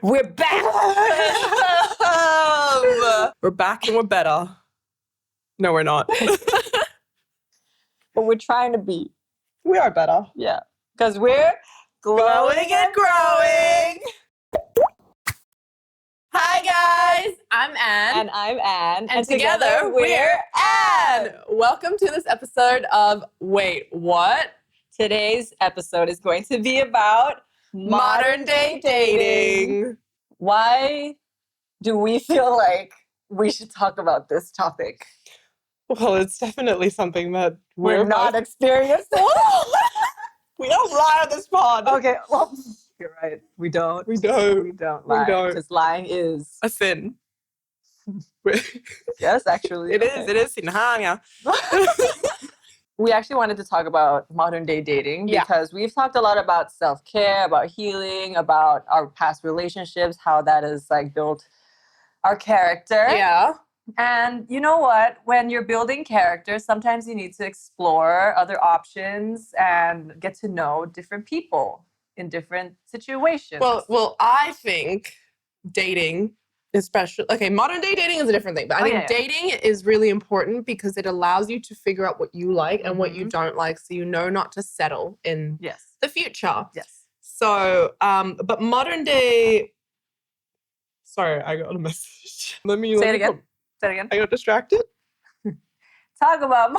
We're back. We're back and we're better. No, we're not. But we're trying to be. We are better. Yeah. Because we're glowing and growing. Hi, guys. I'm Anne. And I'm Anne. And together we're Anne. Welcome to this episode of Wait, What? Today's episode is going to be about Modern day dating. Why do we feel like we should talk about this topic? Well, it's definitely something that We're not experienced. We don't lie on this pod. Okay, well, you're right. We don't. We don't. We don't lie. We don't. Because lying is A sin. Yes, actually. It is. It is sin. Yeah. We actually wanted to talk about modern day dating Yeah. because we've talked a lot about self-care, about healing, about our past relationships, how that has like built our character. Yeah. And you know what? When you're building character, sometimes you need to explore other options and get to know different people in different situations. Well, I think dating, especially, okay, modern day dating is a different thing, but I think dating is really important because it allows you to figure out what you like and what you don't like, so you know not to settle in the future. Yes. So, but modern day, sorry, I got a message. Let me Say it again. Say it again. I got distracted. Talk about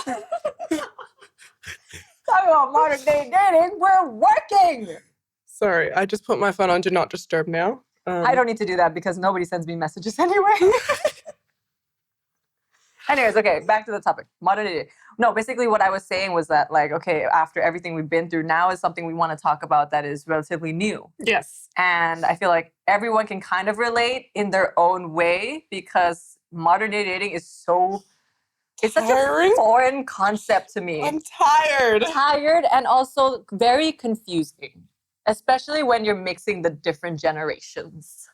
modern day dating. We're working. Sorry, I just put my phone on Do Not Disturb now. I don't need to do that because nobody sends me messages anyway. Anyways, okay, back to the topic. Modern day. No, basically what I was saying was that, like, okay, after everything we've been through, now is something we want to talk about that is relatively new. Yes. And I feel like everyone can kind of relate in their own way because modern day dating is it's such a foreign concept to me. I'm tired. Tired and also very confusing, especially when you're mixing the different generations.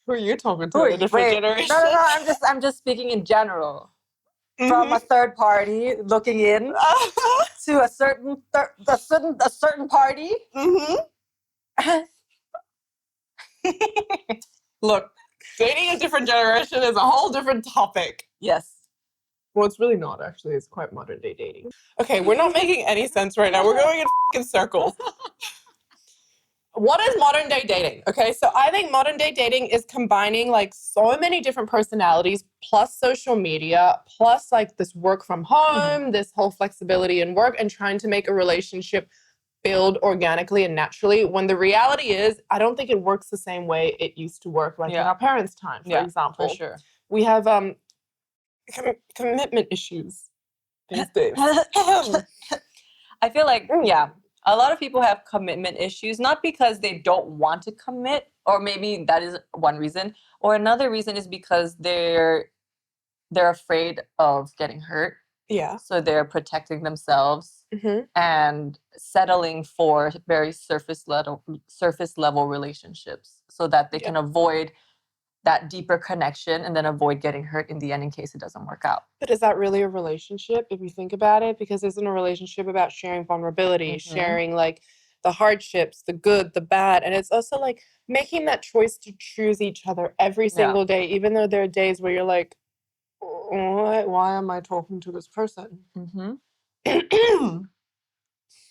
Who are you talking to? The different generations? No. I'm just speaking in general. From a third party looking in to a certain party. Look, dating a different generation is a whole different topic. Yes. Well, it's really not, actually. It's quite modern day dating. Okay, we're not making any sense right now. We're going in fucking circles. What is modern day dating? Okay, so I think modern day dating is combining like so many different personalities plus social media plus like this work from home, this whole flexibility in work, and trying to make a relationship build organically and naturally, when the reality is I don't think it works the same way it used to work like in our parents' time, for example. For sure. We have commitment issues these days. I feel like, a lot of people have commitment issues, not because they don't want to commit, or maybe that is one reason, or another reason is because they're afraid of getting hurt. Yeah. So they're protecting themselves and settling for very surface level relationships so that they can avoid that deeper connection and then avoid getting hurt in the end in case it doesn't work out. But is that really a relationship if you think about it? Because isn't a relationship about sharing vulnerability, sharing like the hardships, the good, the bad, and it's also like making that choice to choose each other every single day, even though there are days where you're like, why am I talking to this person?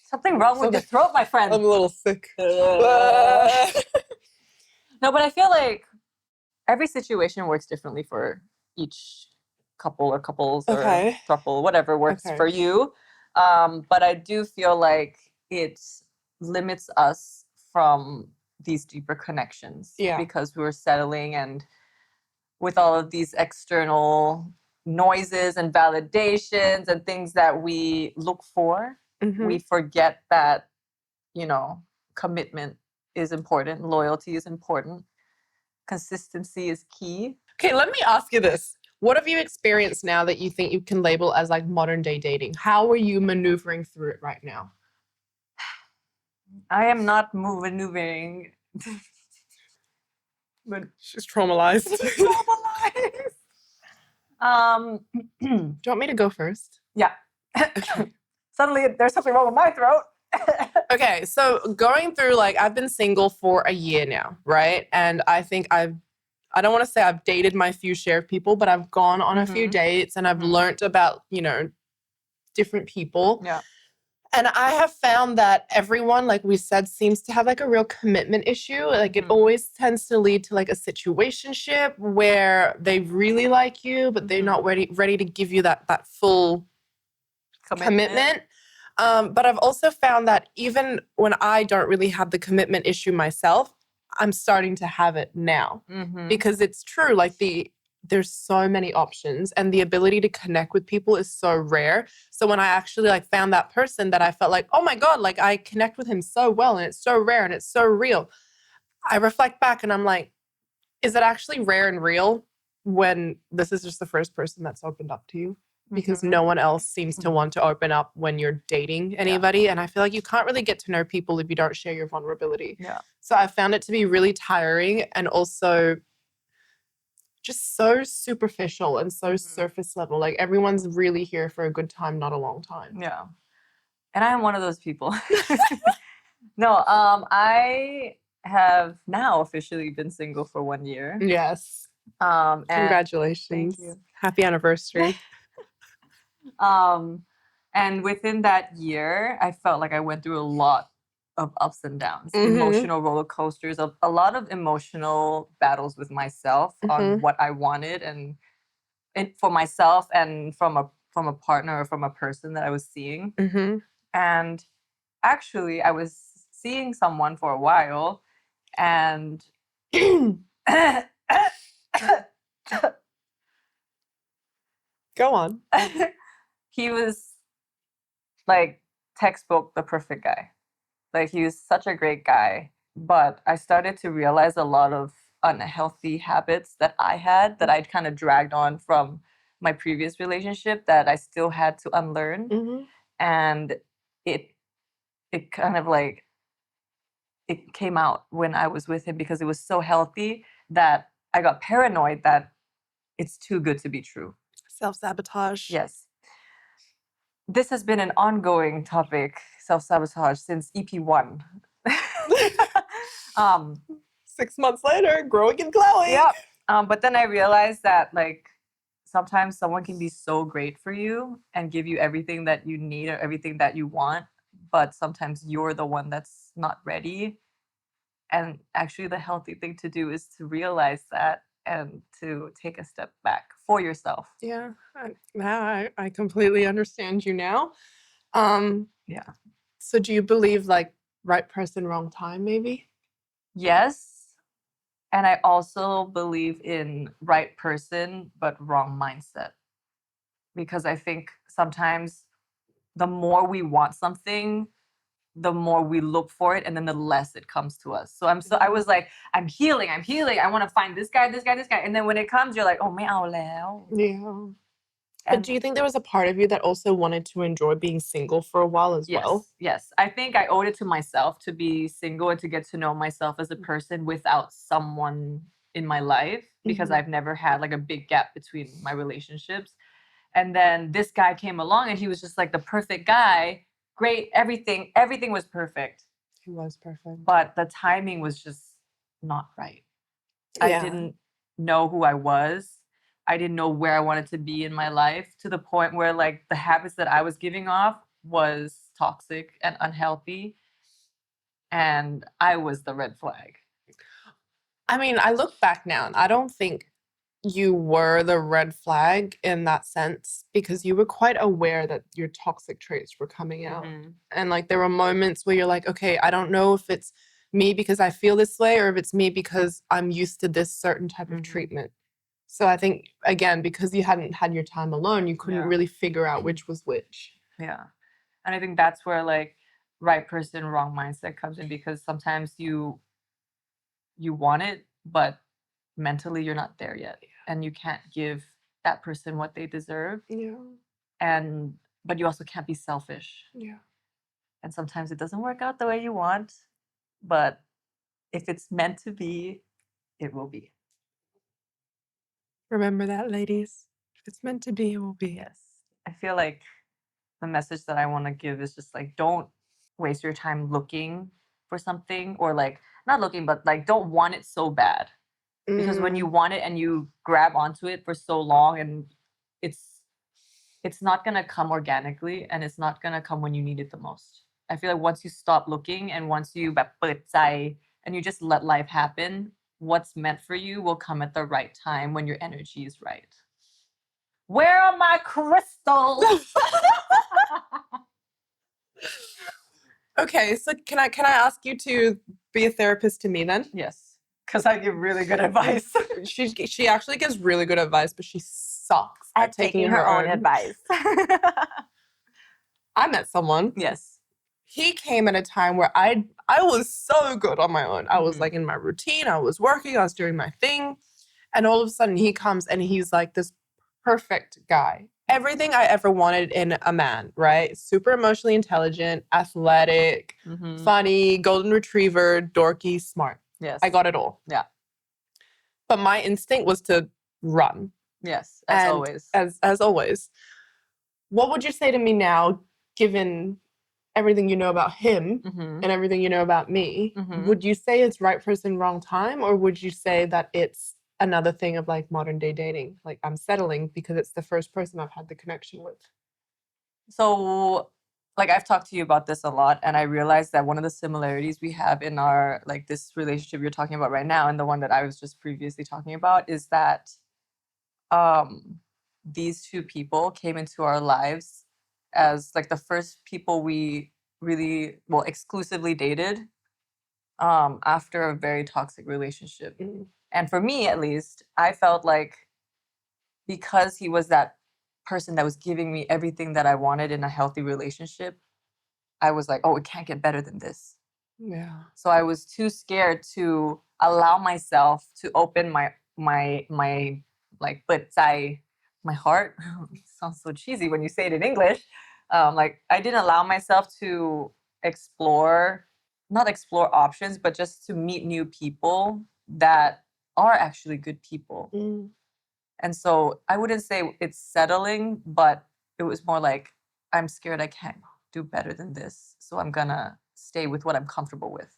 Something wrong with your throat, my friend. I'm a little sick. No, but I feel like every situation works differently for each couple or couples or throuple, whatever works for you. But I do feel like it limits us from these deeper connections because we're settling, and with all of these external noises and validations and things that we look for, we forget that, commitment is important, loyalty is important. Consistency is key. Okay, let me ask you this. What have you experienced now that you think you can label as like modern day dating? How are you maneuvering through it right now? I am not maneuvering. But she's traumatized. Do you want me to go first? Yeah. Okay. Suddenly there's something wrong with my throat. Okay, so going through, like, I've been single for a year now, right? And I think I don't want to say I've dated my few share of people, but I've gone on a few dates and I've learned about, different people. Yeah. And I have found that everyone, like we said, seems to have like a real commitment issue. Like it always tends to lead to like a situationship where they really like you, but they're not ready to give you that full commitment. But I've also found that even when I don't really have the commitment issue myself, I'm starting to have it now because it's true. Like there's so many options and the ability to connect with people is so rare. So when I actually like found that person that I felt like, oh my God, like I connect with him so well and it's so rare and it's so real. I reflect back and I'm like, is it actually rare and real when this is just the first person that's opened up to you? Because no one else seems to want to open up when you're dating anybody. Yeah. And I feel like you can't really get to know people if you don't share your vulnerability. Yeah. So I found it to be really tiring and also just so superficial and so surface level. Like everyone's really here for a good time, not a long time. Yeah. And I am one of those people. No, I have now officially been single for 1 year. Yes. Congratulations. Thank you. Happy anniversary. And within that year, I felt like I went through a lot of ups and downs, emotional roller coasters, of a lot of emotional battles with myself on what I wanted and for myself and from a partner or from a person that I was seeing. And actually, I was seeing someone for a while, and Go on. he was like textbook the perfect guy. Like he was such a great guy, but I started to realize a lot of unhealthy habits that I had that I'd kind of dragged on from my previous relationship that I still had to unlearn. And it kind of like it came out when I was with him because it was so healthy that I got paranoid that it's too good to be true. Self-sabotage. Yes. This has been an ongoing topic, self-sabotage, since EP1. 6 months later, growing and glowing. Yeah. But then I realized that like sometimes someone can be so great for you and give you everything that you need or everything that you want, but sometimes you're the one that's not ready. And actually the healthy thing to do is to realize that and to take a step back for yourself. Yeah. I completely understand you now. Yeah. So do you believe like right person, wrong time, maybe? Yes. And I also believe in right person, but wrong mindset. Because I think sometimes the more we want something, the more we look for it, and then the less it comes to us. So I was like, I'm healing. I want to find this guy. And then when it comes, you're like, oh,ไม่เอาแล้ว. Yeah. But do you think there was a part of you that also wanted to enjoy being single for a while as well? Yes. I think I owed it to myself to be single and to get to know myself as a person without someone in my life because I've never had like a big gap between my relationships. And then this guy came along and he was just like the perfect guy. Great, everything was perfect. He was perfect. But the timing was just not right. I didn't know who I was. I didn't know where I wanted to be in my life to the point where like the habits that I was giving off was toxic and unhealthy. And I was the red flag. I mean, I look back now and I don't think you were the red flag in that sense because you were quite aware that your toxic traits were coming out. And like there were moments where you're like, okay, I don't know if it's me because I feel this way or if it's me because I'm used to this certain type of treatment. So I think, again, because you hadn't had your time alone, you couldn't really figure out which was which. Yeah. And I think that's where like right person, wrong mindset comes in because sometimes you want it, but mentally you're not there yet. And you can't give that person what they deserve. But you also can't be selfish. And sometimes it doesn't work out the way you want, but if it's meant to be, it will be. Remember that, ladies. If it's meant to be, it will be. Yes. I feel like the message that I want to give is just like don't waste your time looking for something, or like not looking, but like don't want it so bad. Because when you want it and you grab onto it for so long, and it's not gonna come organically, and it's not gonna come when you need it the most. I feel like once you stop looking and once you แบบเปิดใจ and you just let life happen, what's meant for you will come at the right time when your energy is right. Where are my crystals? Okay, so can I ask you to be a therapist to me then? Yes, because I give really good advice. She actually gives really good advice, but she sucks at taking her own advice. I met someone. Yes. He came at a time where I was so good on my own. I was like in my routine, I was working, I was doing my thing. And all of a sudden he comes and he's like this perfect guy. Everything I ever wanted in a man, right? Super emotionally intelligent, athletic, funny, golden retriever, dorky, smart. Yes. I got it all. Yeah. But my instinct was to run. Yes, as always. As always. What would you say to me now, given everything you know about him and everything you know about me? Would you say it's right person, wrong time? Or would you say that it's another thing of like modern day dating? Like I'm settling because it's the first person I've had the connection with. So like I've talked to you about this a lot, and I realized that one of the similarities we have in our like this relationship you're talking about right now and the one that I was just previously talking about is that these two people came into our lives as like the first people we really exclusively dated after a very toxic relationship. And for me at least, I felt like because he was that person that was giving me everything that I wanted in a healthy relationship, I was like, oh, it can't get better than this. Yeah. So I was too scared to allow myself to open my like เปิดใจ my heart. It sounds so cheesy when you say it in English. Like I didn't allow myself to not explore options, but just to meet new people that are actually good people. And so I wouldn't say it's settling, but it was more like I'm scared I can't do better than this, so I'm gonna stay with what I'm comfortable with.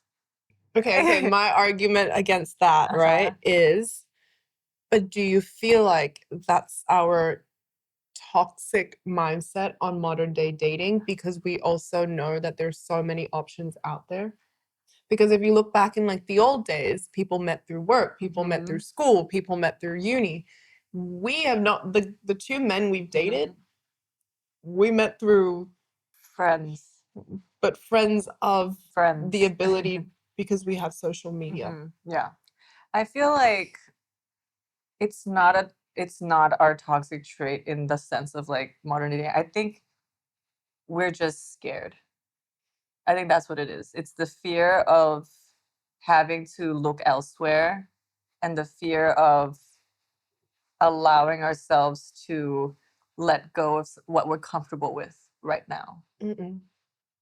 Okay. My argument against that, right, is, but do you feel like that's our toxic mindset on modern day dating? Because we also know that there's so many options out there. Because if you look back in like the old days, people met through work, people met through school, people met through uni. We have not, the two men we've dated, we met through friends, but friends of the ability because we have social media. Yeah. I feel like it's not our toxic trait in the sense of like modern dating. I think we're just scared. I think that's what it is. It's the fear of having to look elsewhere and the fear of allowing ourselves to let go of what we're comfortable with right now.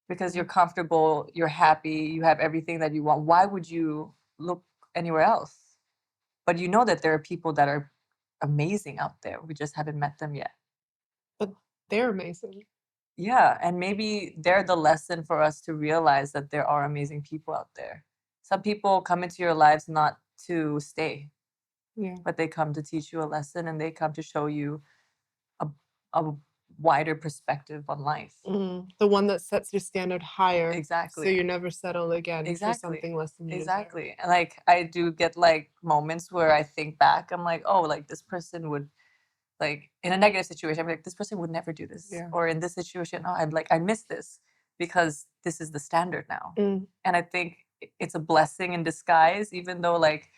Because you're comfortable, you're happy, you have everything that you want. Why would you look anywhere else? But you know that there are people that are amazing out there. We just haven't met them yet. But they're amazing. Yeah, and maybe they're the lesson for us to realize that there are amazing people out there. Some people come into your lives not to stay. Yeah. But they come to teach you a lesson, and they come to show you a wider perspective on life. The one that sets your standard higher. Exactly. So you never settle again for something less than you Exactly. And like I do get like moments where I think back, I'm like, oh, like this person would, like in a negative situation, I'm like, this person would never do this. Yeah. Or in this situation, oh, I miss this because this is the standard now. And I think it's a blessing in disguise, even though like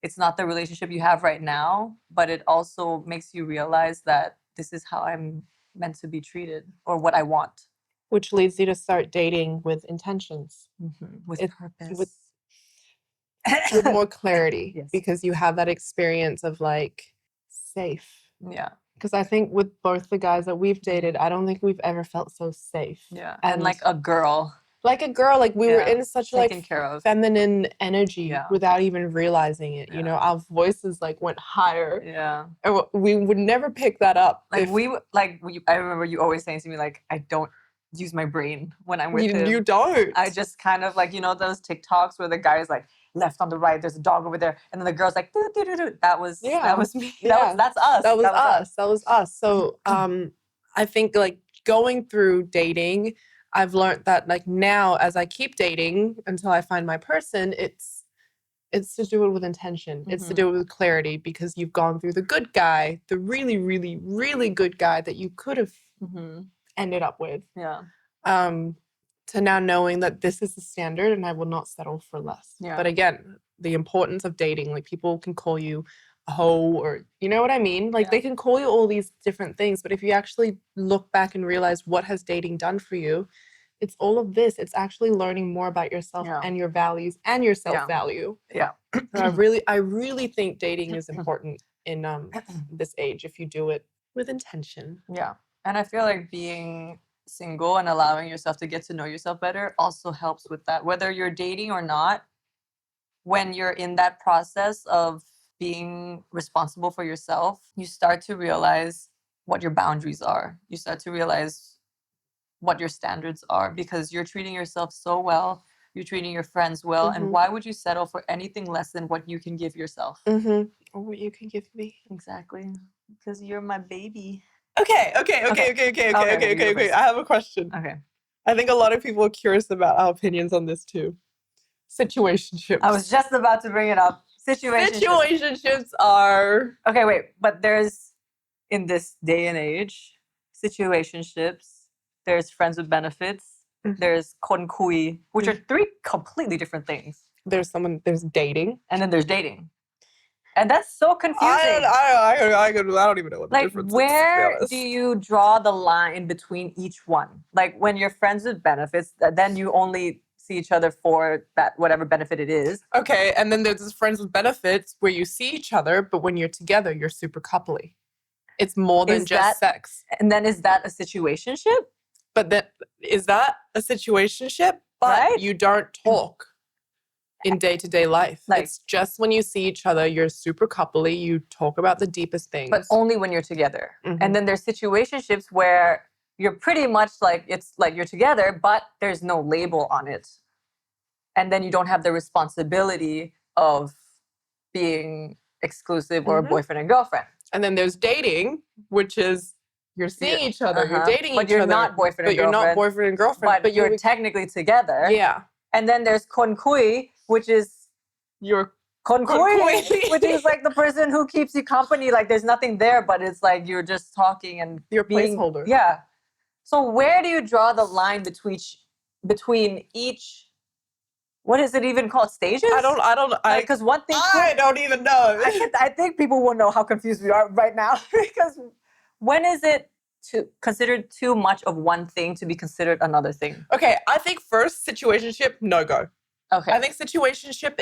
it's not the relationship you have right now, but it also makes you realize that this is how I'm meant to be treated, or what I want. Which leads you to start dating with intentions. With purpose. With more clarity. Yes. Because you have that experience of like safe. Yeah. Because I think with both the guys that we've dated, I don't think we've ever felt so safe. Yeah. And like a girl. Like a girl, like we were in such like feminine energy without even realizing it. You know, our voices like went higher. Yeah. And we would never pick that up. Like I remember you always saying to me like, I don't use my brain when I'm with him. You don't. I just kind of like, you know, those TikToks where the guy's like left on the right, there's a dog over there, and then the girl's like, doo, doo, doo, doo. That was me. That's us. That was us. So I think like going through dating, I've learned that like now as I keep dating until I find my person, it's to do it with intention. It's to do it with clarity, because you've gone through the good guy, the really, really, really good guy that you could have ended up with. Yeah. To now knowing that this is the standard and I will not settle for less. Yeah. But again, the importance of dating, like people can call you a hoe, or you know what I mean? Like they can call you all these different things, but if you actually look back and realize what has dating done for you, it's all of this. It's actually learning more about yourself and your values and your self-value. Yeah. So I really think dating is important in this age if you do it with intention. Yeah. And I feel like being single and allowing yourself to get to know yourself better also helps with that. Whether you're dating or not, when you're in that process of being responsible for yourself, you start to realize what your boundaries are. You start to realize what your standards are, because you're treating yourself so well. You're treating your friends well. And why would you settle for anything less than what you can give yourself? Or what you can give me. Exactly. Because you're my baby. Okay. I have a question. Okay. I think a lot of people are curious about our opinions on this too. Situationships. I was just about to bring it up. Situationships are... Okay, wait. But there's, in this day and age, situationships, there's friends with benefits, there's konkui, which are three completely different things. There's dating. And then there's dating. And that's so confusing. I don't even know what the difference is. Where do you draw the line between each one? Like when you're friends with benefits, then you only see each other for that whatever benefit it is. Okay, and then there's this friends with benefits where you see each other, but when you're together, you're super coupley. It's more than just sex. And then is that a situationship? But is that a situationship? But you don't talk in day-to-day life. Like, it's just when you see each other, you're super coupley, you talk about the deepest things. But only when you're together. And then there's situationships where you're pretty much like, it's like you're together, but there's no label on it. And then you don't have the responsibility of being exclusive or boyfriend and girlfriend. And then there's dating, which is you're seeing each other, you're dating each other. But you're not boyfriend and girlfriend. But you're not boyfriend and girlfriend. But you're technically together. Yeah. And then there's konkui, which is your konkui, which is like the person who keeps you company. Like there's nothing there, but it's like you're just talking and your placeholder. Yeah. So where do you draw the line between each? What is it even called? Stages? I don't. Because one thing I don't even know. I think people will know how confused we are right now. Because when is it considered too much of one thing to be considered another thing? Okay, I think first situationship, no go. Okay. I think situationship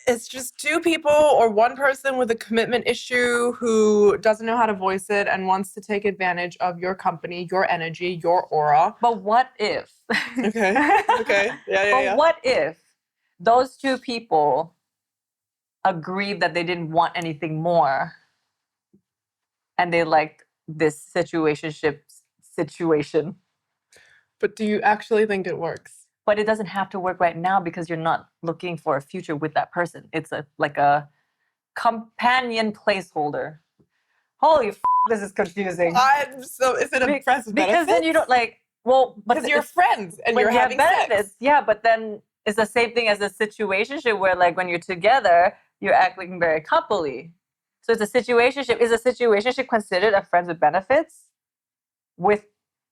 it's just two people or one person with a commitment issue who doesn't know how to voice it and wants to take advantage of your company, your energy, your aura. But what if? Okay. Yeah. But what if those two people agreed that they didn't want anything more and they liked this situationship situation? But do you actually think it works? But it doesn't have to work right now because you're not looking for a future with that person. It's like a companion placeholder. Holy this is confusing. So is it a friends with benefits? Because then you don't because you're friends and you're having benefits. Sex. Yeah, but then it's the same thing as a situationship where like when you're together, you're acting very coupley. So it's a situationship. Is a situationship considered a friends with benefits?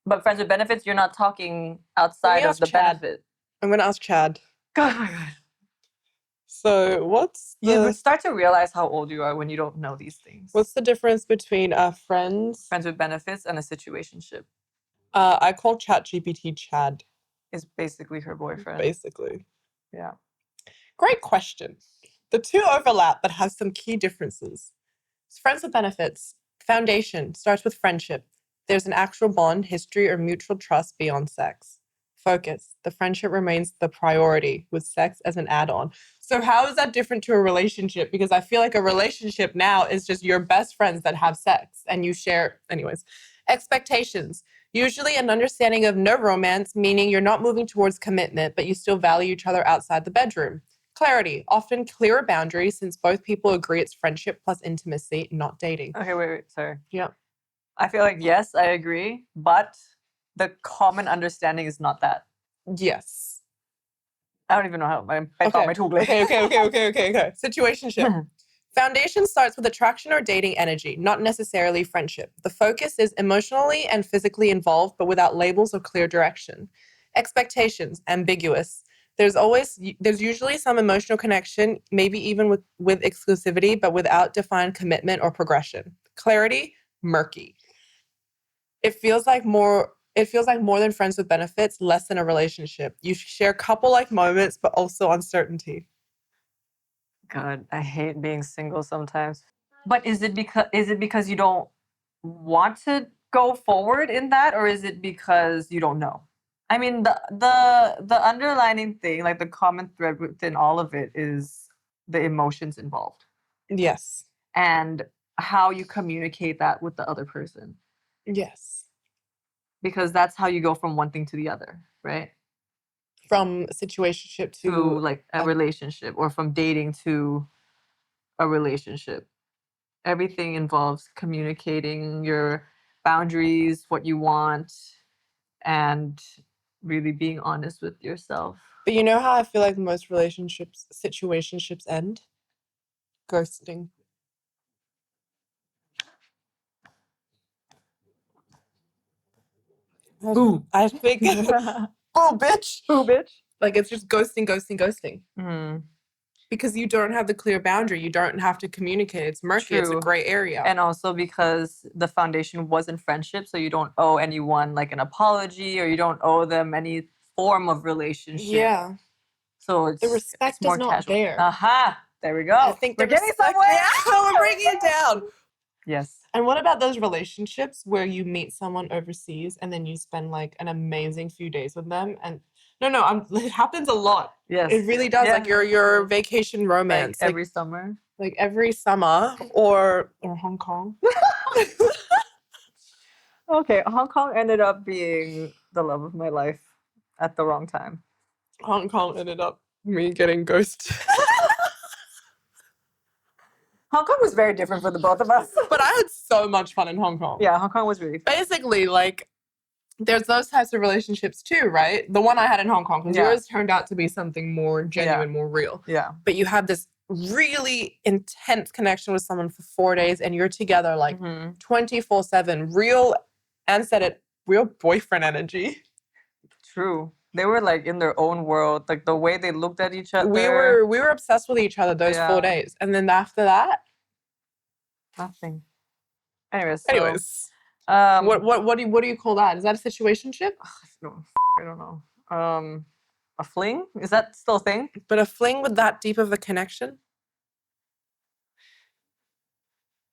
But friends with benefits, you're not talking outside of the benefit. I'm going to ask Chad. God, oh my God. So you start to realize how old you are when you don't know these things. What's the difference between friends with benefits and a situationship? I call ChatGPT Chad. Is basically her boyfriend. Basically. Yeah. Great question. The two overlap but have some key differences. Friends with benefits. Foundation starts with friendship. There's an actual bond, history, or mutual trust beyond sex. Focus. The friendship remains the priority with sex as an add-on. So how is that different to a relationship? Because I feel like a relationship now is just your best friends that have sex and you share. Anyways, expectations. Usually an understanding of no romance, meaning you're not moving towards commitment, but you still value each other outside the bedroom. Clarity, often clearer boundaries since both people agree it's friendship plus intimacy, not dating. Okay, wait, sorry. Yeah. I feel like, yes, I agree, but the common understanding is not that. Yes. I don't even know how I thought my tugli. Okay. Situationship. Foundation starts with attraction or dating energy, not necessarily friendship. The focus is emotionally and physically involved, but without labels or clear direction. Expectations, ambiguous. There's usually some emotional connection, maybe even with exclusivity, but without defined commitment or progression. Clarity, murky. It feels like more than friends with benefits, less than a relationship. You share couple-like moments, but also uncertainty. God, I hate being single sometimes. But is it because you don't want to go forward in that, or is it because you don't know? I mean, the underlining thing, like the common thread within all of it, is the emotions involved. Yes. And how you communicate that with the other person. Yes. Because that's how you go from one thing to the other, right? From a situationship to like a relationship, or from dating to a relationship. Everything involves communicating your boundaries, what you want, and really being honest with yourself. But you know how I feel like most situationships end? Ghosting. Ooh. I think oh bitch. Ooh, bitch. Like it's just ghosting. Mm. Because you don't have the clear boundary. You don't have to communicate. It's murky. True. It's a gray area. And also because the foundation wasn't friendship, so you don't owe anyone like an apology, or you don't owe them any form of relationship. Yeah. So the respect it's more is not casual. there. Aha! There we go. I think we're getting somewhere. Yeah, we're breaking it down. Yes. And what about those relationships where you meet someone overseas and then you spend like an amazing few days with them? And it happens a lot. Yes. It really does. Yeah. Like your vacation romance. Like every summer. Like every summer or Hong Kong. Okay, Hong Kong ended up being the love of my life at the wrong time. Hong Kong ended up me getting ghosted. Hong Kong was very different for the both of us. But I had so much fun in Hong Kong. Yeah, Hong Kong was really fun. Basically, like, there's those types of relationships too, right? The one I had in Hong Kong, because yours turned out to be something more genuine, more real. Yeah. But you have this really intense connection with someone for 4 days and you're together like 24/7, real boyfriend energy. True. They were like in their own world, like the way they looked at each other. We were obsessed with each other those 4 days. And then after that, nothing. Anyways. What do you call that? Is that a situationship? No, I don't know. A fling? Is that still a thing? But a fling with that deep of a connection?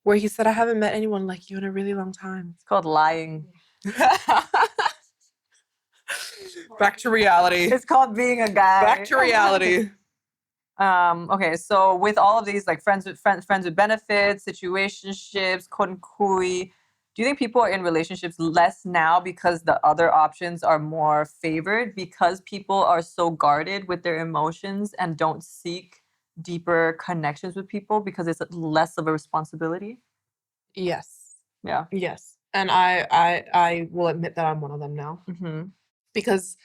Where he said, I haven't met anyone like you in a really long time. It's called lying. Back to reality. It's called being a guy. Back to reality. Okay, so with all of these, like friends with benefits, situationships, konkui, do you think people are in relationships less now because the other options are more favored, because people are so guarded with their emotions and don't seek deeper connections with people because it's less of a responsibility? Yes. Yeah. Yes. And I will admit that I'm one of them now. Because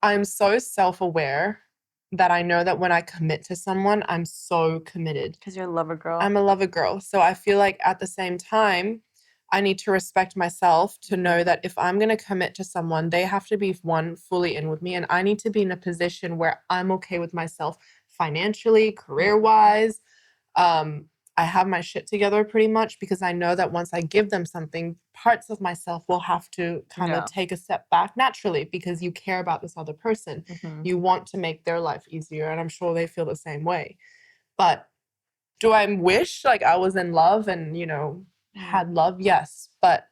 I'm so self-aware that I know that when I commit to someone, I'm so committed. Because you're a lover girl. I'm a lover girl. So I feel like at the same time, I need to respect myself to know that if I'm going to commit to someone, they have to be fully in with me. And I need to be in a position where I'm okay with myself financially, career-wise. I have my shit together pretty much, because I know that once I give them something, parts of myself will have to kind of take a step back naturally, because you care about this other person. You want to make their life easier, and I'm sure they feel the same way. But do I wish like I was in love and, had love? Yes, but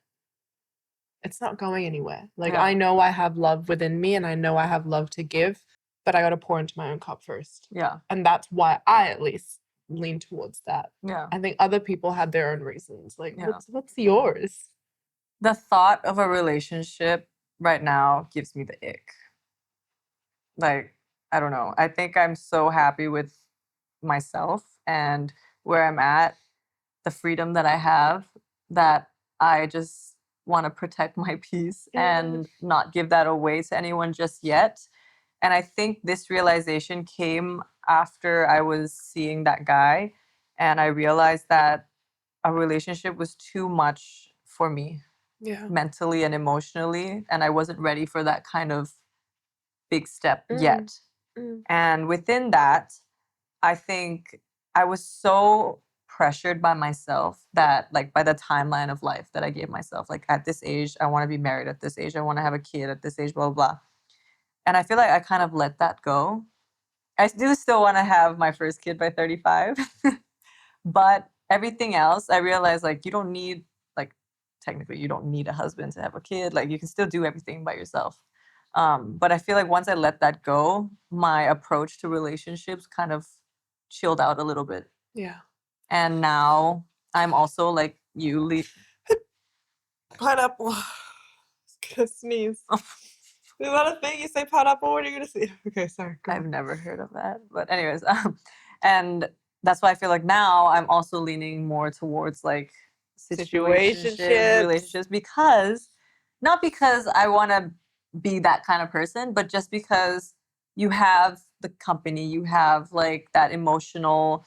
it's not going anywhere. Like I know I have love within me and I know I have love to give, but I got to pour into my own cup first. Yeah. And that's why I at least lean towards that. Yeah. I think other people had their own reasons. Like what's yours? The thought of a relationship right now gives me the ick. Like, I don't know. I think I'm so happy with myself and where I'm at, the freedom that I have, that I just want to protect my peace and not give that away to anyone just yet. And I think this realization came after I was seeing that guy, and I realized that a relationship was too much for me mentally and emotionally, and I wasn't ready for that kind of big step yet. And within that, I think I was so pressured by myself that, like, by the timeline of life that I gave myself, like, at this age, I want to be married. At this age, I want to have a kid. At this age, blah, blah, blah. And I feel like I kind of let that go. I do still want to have my first kid by 35. But everything else, I realized, like, you don't need, like, technically, you don't need a husband to have a kid. Like, you can still do everything by yourself. But I feel like once I let that go, my approach to relationships kind of chilled out a little bit. Yeah. And now I'm also like you, Pineapple. I was gonna sneeze. Is that a thing? You say pineapple, what are you gonna say? Okay, sorry. I've never heard of that. But anyways, and that's why I feel like now I'm also leaning more towards like situationships, relationships, because not because I want to be that kind of person, but just because you have the company, you have like that emotional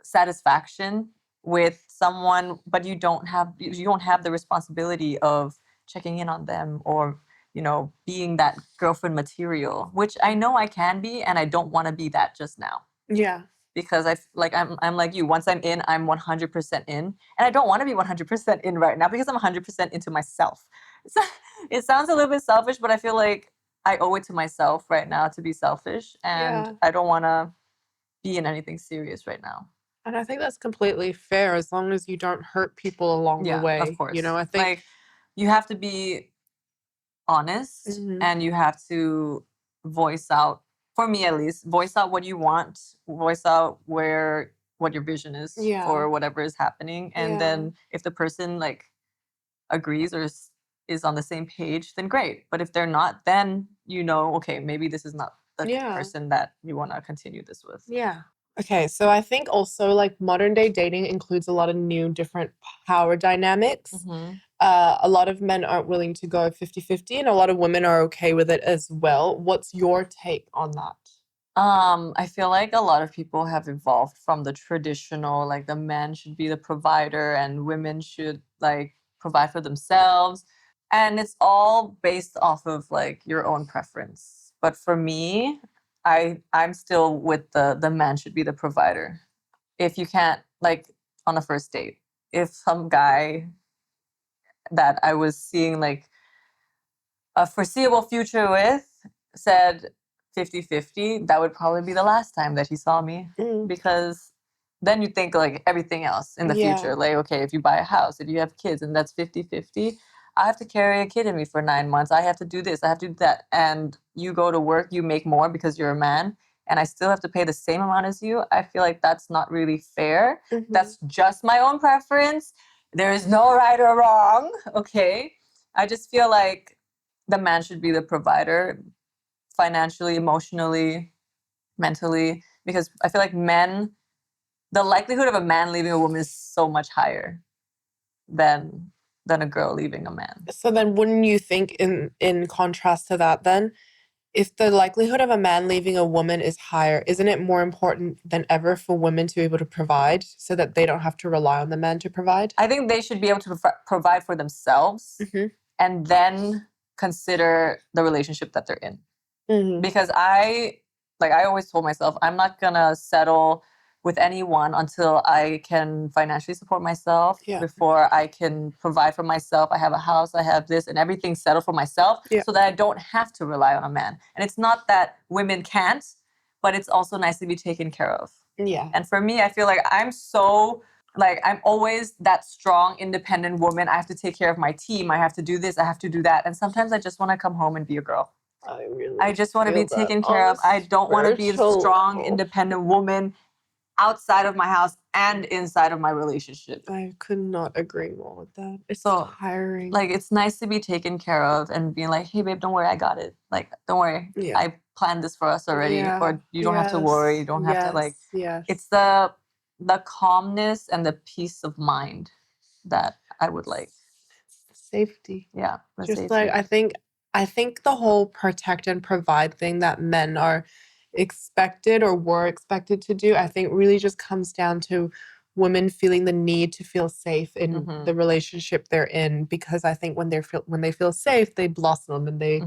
satisfaction with someone, but you don't have the responsibility of checking in on them or, you know, being that girlfriend material, which I know I can be, and I don't want to be that just now. Yeah. Because I'm like you. Once I'm in, I'm 100% in, and I don't want to be 100% in right now because I'm 100% into myself. So, it sounds a little bit selfish, but I feel like I owe it to myself right now to be selfish, and I don't want to be in anything serious right now. And I think that's completely fair as long as you don't hurt people along the way. Of course. You know, I think like you have to be honest and you have to voice out, for me at least, voice out what you want, voice out what your vision is for whatever is happening. And then if the person like agrees or is on the same page, then great. But if they're not, then you know, okay, maybe this is not the person that you want to continue this with. Yeah. Okay, so I think also like modern day dating includes a lot of new different power dynamics. A lot of men aren't willing to go 50-50 and a lot of women are okay with it as well. What's your take on that? I feel like a lot of people have evolved from the traditional, like the man should be the provider and women should like provide for themselves. And it's all based off of like your own preference. But for me, I'm still with the man should be the provider. If you can't, like, on a first date, if some guy that I was seeing like a foreseeable future with said 50-50, that would probably be the last time that he saw me. Because then you think like everything else in the future, like, okay, if you buy a house, if you have kids, and that's 50-50, I have to carry a kid in me for 9 months. I have to do this, I have to do that. And you go to work, you make more because you're a man, and I still have to pay the same amount as you. I feel like that's not really fair. That's just my own preference. There is no right or wrong, okay? I just feel like the man should be the provider financially, emotionally, mentally, because I feel like the likelihood of a man leaving a woman is so much higher than a girl leaving a man. So then wouldn't you think in contrast to that then, if the likelihood of a man leaving a woman is higher, isn't it more important than ever for women to be able to provide so that they don't have to rely on the man to provide? I think they should be able to provide for themselves and then consider the relationship that they're in. Because I always told myself, I'm not going to settle with anyone until I can financially support myself, before I can provide for myself. I have a house, I have this, and everything settled for myself so that I don't have to rely on a man. And it's not that women can't, but it's also nice to be taken care of. Yeah. And for me, I feel like I'm always that strong, independent woman. I have to take care of my team. I have to do this, I have to do that. And sometimes I just want to come home and be a girl. I just want to be taken care of. I don't want to be a strong, independent woman. outside of my house and inside of my relationship. I could not agree more with that. It's so tiring. Like, it's nice to be taken care of and being like, hey, babe, don't worry, I got it. Like, don't worry, I planned this for us already. Or you don't have to worry. You don't have to, like, it's the calmness and the peace of mind that I would like. Safety. Yeah. Just safety. Like, I think the whole protect and provide thing that men are expected or were expected to do, I think really just comes down to women feeling the need to feel safe in the relationship they're in, because I think when they feel safe, they blossom and they,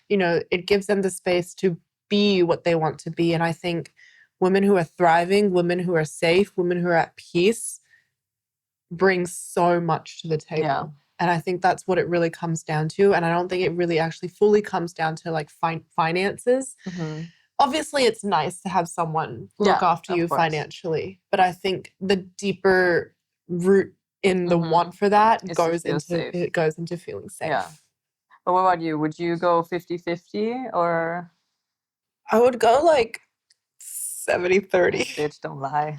you know, it gives them the space to be what they want to be. And I think women who are thriving, women who are safe, women who are at peace bring so much to the table. Yeah. And I think that's what it really comes down to. And I don't think it really actually fully comes down to like finances. Obviously, it's nice to have someone look after you financially, but I think the deeper root in the want for that goes into feeling safe. Yeah. But what about you? Would you go 50-50 or? I would go like 70-30. Bitch, don't lie.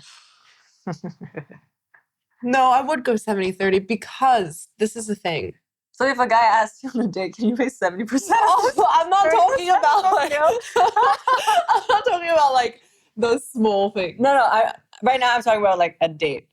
No, I would go 70-30 because this is the thing. So if a guy asks you on a date, can you pay 70%? Oh, I'm not talking about like, I'm not talking about like those small things. No. Right now I'm talking about like a date.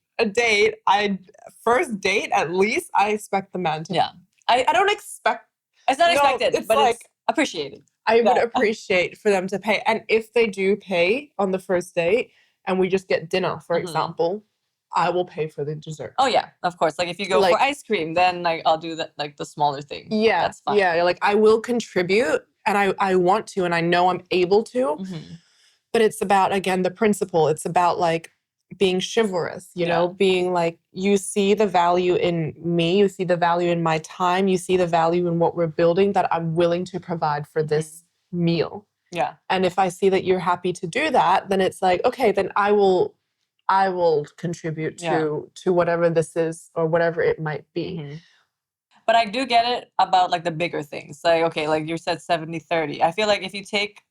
First date at least. I expect the man to. Yeah. I don't expect. It's not expected, but like, it's appreciated. I would appreciate for them to pay, and if they do pay on the first date, and we just get dinner, for example. I will pay for the dessert. Oh yeah, of course. Like if you go for ice cream, then like I'll do that, like the smaller thing. Yeah, that's fine. Yeah, like I will contribute, and I want to, and I know I'm able to. But it's about, again, the principle. It's about like being chivalrous, you know, being like, you see the value in me, you see the value in my time, you see the value in what we're building, that I'm willing to provide for this meal. Yeah. And if I see that you're happy to do that, then it's like, okay, then I will contribute to whatever this is or whatever it might be. But I do get it about like the bigger things. Like, okay, like you said 70-30. I feel like if you take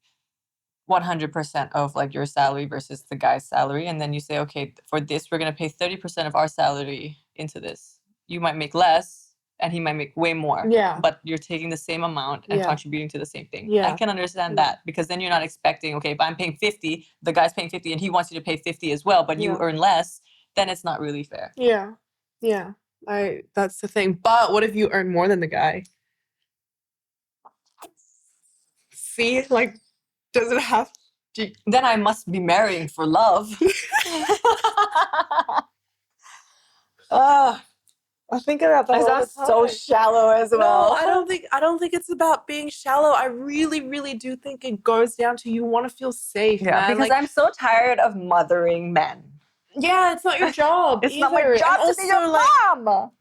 100% of like your salary versus the guy's salary, and then you say, okay, for this, we're going to pay 30% of our salary into this. You might make less and he might make way more. Yeah. But you're taking the same amount and contributing to the same thing. Yeah. I can understand that, because then you're not expecting, okay, if I'm paying 50, the guy's paying 50 and he wants you to pay 50 as well, but you earn less, then it's not really fair. Yeah. Yeah. That's the thing. But what if you earn more than the guy? See, like, does it have to? Then I must be marrying for love. I think about that. That's so shallow as well. No, I don't think it's about being shallow. I really, really do think it goes down to, you want to feel safe. Yeah, man. because like, I'm so tired of mothering men. Yeah, it's not your job. It's not my job to be your mom.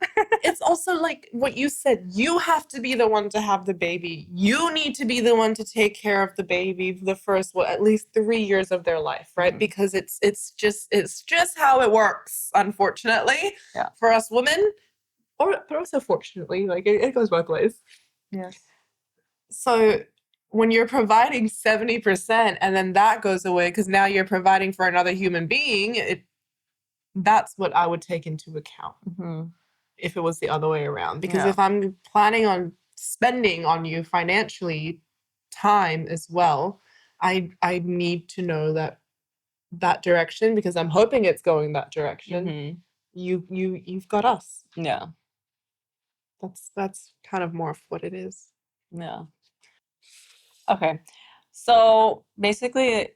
It's also like what you said. You have to be the one to have the baby. You need to be the one to take care of the baby the first, at least 3 years of their life, right? Because it's just how it works, unfortunately, for us women. But also fortunately, like it goes both ways. Yes. So when you're providing 70% and then that goes away because now you're providing for another human being, that's what I would take into account if it was the other way around. Because if I'm planning on spending on you financially, time as well, I need to know that direction, because I'm hoping it's going that direction. You've got us. Yeah. That's kind of more of what it is. Yeah. Okay. So basically,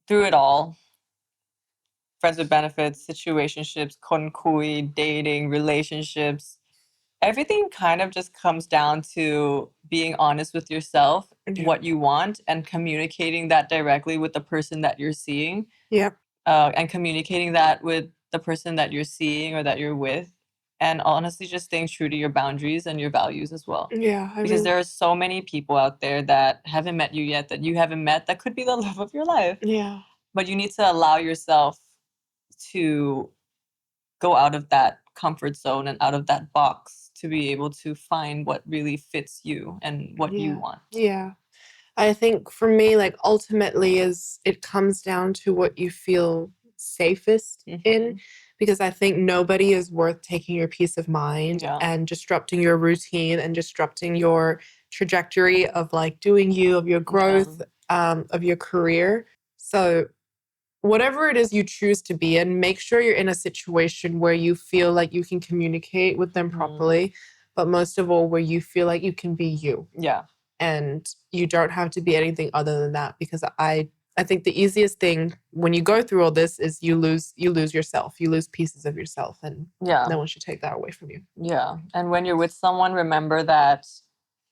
through it all, friends with benefits, situationships, konkui, dating, relationships, everything kind of just comes down to being honest with yourself, what you want, and communicating that directly with the person that you're seeing. Yeah. And communicating that with the person that you're seeing or that you're with. And honestly, just staying true to your boundaries and your values as well. Yeah. Because there are so many people out there that haven't met you yet, that you haven't met, that could be the love of your life. Yeah. But you need to allow yourself to go out of that comfort zone and out of that box to be able to find what really fits you and what you want. Yeah. I think for me, like ultimately is it comes down to what you feel safest in, because I think nobody is worth taking your peace of mind and disrupting your routine and disrupting your trajectory of like doing you, of your growth, of your career. So whatever it is you choose to be in, make sure you're in a situation where you feel like you can communicate with them properly, but most of all, where you feel like you can be you. Yeah. And you don't have to be anything other than that, because I think the easiest thing when you go through all this is you lose yourself. You lose pieces of yourself, and no one should take that away from you. Yeah. And when you're with someone, remember that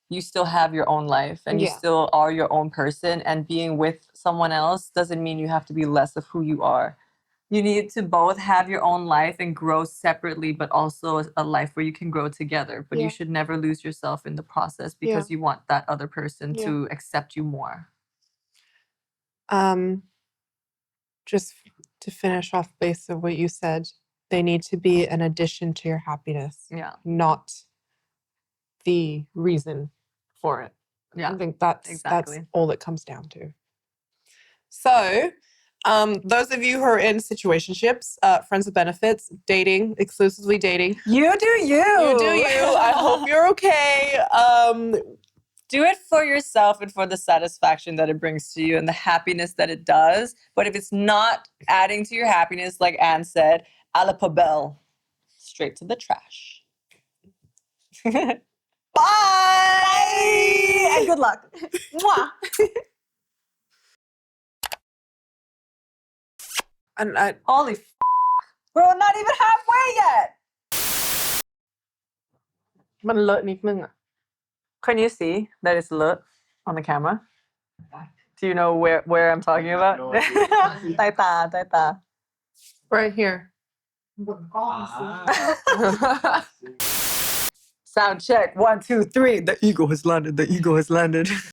you still have your own life and you still are your own person, and being with someone else doesn't mean you have to be less of who you are. You need to both have your own life and grow separately, but also a life where you can grow together. But you should never lose yourself in the process because you want that other person to accept you more. Just to finish off based on what you said, they need to be an addition to your happiness, not the reason for it. I think that's all it comes down to. So, those of you who are in situationships, friends with benefits, dating, exclusively dating. You do you. You do you. I hope you're okay. Do it for yourself and for the satisfaction that it brings to you and the happiness that it does. But if it's not adding to your happiness, like Anne said, a la poubelle, straight to the trash. Bye! And good luck. Mwah! And holy we're not even halfway yet. Can you see that it's lit on the camera? Do you know where I'm talking about? Tai ta. Right here. Sound check. 1, 2, 3. The eagle has landed.